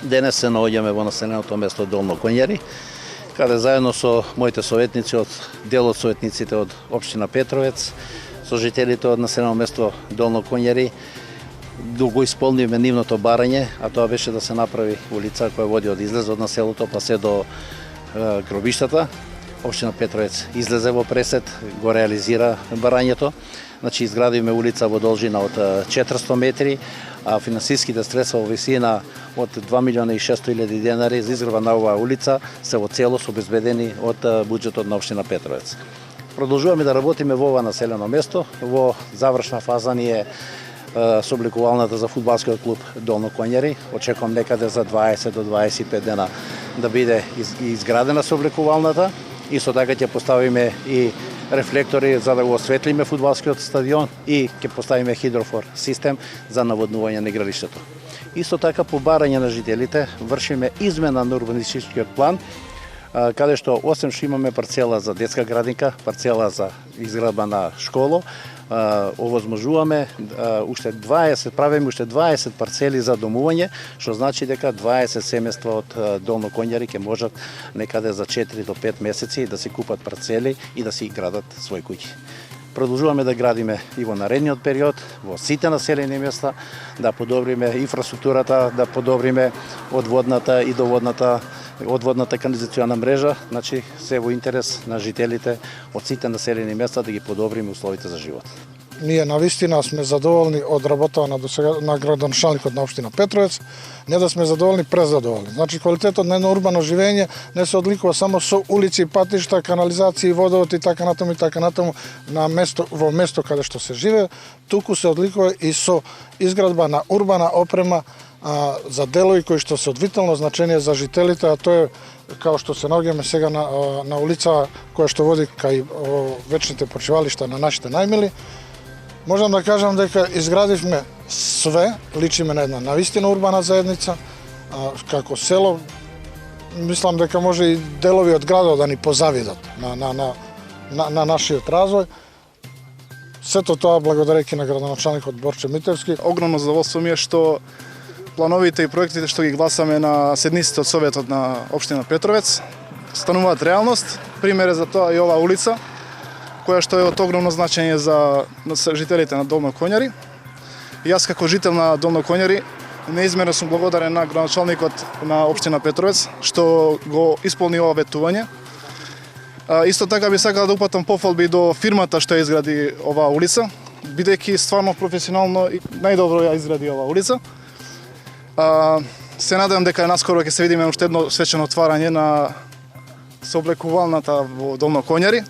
Денес се наоѓаме во населеното место Долно Конјари, каде заедно со моите советници дел од советниците од општина Петровец, со жителите од населено место Долно Конјари, го исполнивме нивното барање, а тоа беше да се направи улица која води од излез од населото па се до гробиштата. Општина Петровец излезе во пресет, го реализира барањето. Значи изградивме улица во должина од 400 метри, а финансиските средства во висина од 2.600.000 денари за изградба на оваа улица се во целост обезбедени од буџетот на општина Петровец. Продолжуваме да работиме во ова населено место. Во завршна фаза ни е собликувалната за фудбалскиот клуб Долно Конјари. Очекувам некаде за 20 до 25 дена да биде изградена собликувалната. Исто така ќе поставиме и рефлектори за да го осветлиме фудбалскиот стадион и ќе поставиме хидрофор систем за наводнување на игралиштето. Исто така по барање на жителите вршиме измена на урбанистичкиот план, каде што осем што имаме парцела за детска градинка, парцела за изградба на школо, овозможуваме уште 20, правиме уште 20 парцели за домување, што значи дека 20 семејства од Долно Конјари ќе можат некаде за 4 до 5 месеци да си купат парцели и да си градат своји куќи. Продолжуваме да градиме и во наредниот период, во сите населени места, да подобриме инфраструктурата, да подобриме одводната и одводната канализациона мрежа, значи се во интерес на жителите од сите населени места да ги подобриме условите за живот. Ние навистина сме задоволни од работата на градоначалникот на општина Петровец, не да сме задоволни, презадоволни. Значи квалитетот на едно урбано живење не се одликува само со улици, патишта, канализации, водовод и така натаму во место каде што се живее, туку се одликува и со изградба на урбана опрема за делови кои што се од витално значење за жителите, а тоа е као што се наоѓаме сега на улица која што води кај вечните почивалишта на нашите најмили. Можам да кажам дека изградивме све, личиме на една навистина урбана заедница, како село, мислам дека може и делови од градот да ни позавидат на нашиот развој. Сето тоа благодарејќи на градоначалникот Борче Митевски. Огромно задоволство ми е што плановите и проектите што ги гласаме на седниците од Советот на општина Петровец стануваат реалност. Пример е за тоа и оваа улица, која што е од огромно значење за жителите на Долно Конјари. Јас како жител на Долно Конјари неизмерно сум благодарен на градоначалникот на општина Петровец што го исполни ова ветување. Исто така би сакал да упатам пофалби до фирмата што ја изгради оваа улица, бидејќи стварно професионално и најдобро ја изгради оваа улица. Се надевам дека наскоро ќе се видиме уште едно свечено отварање на сооблекувалната во Долно Конјари,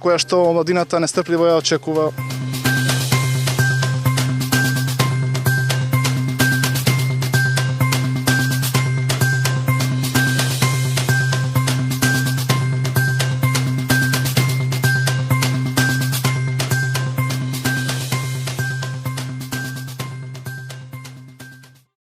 која што младината нестрпливо ја очекува.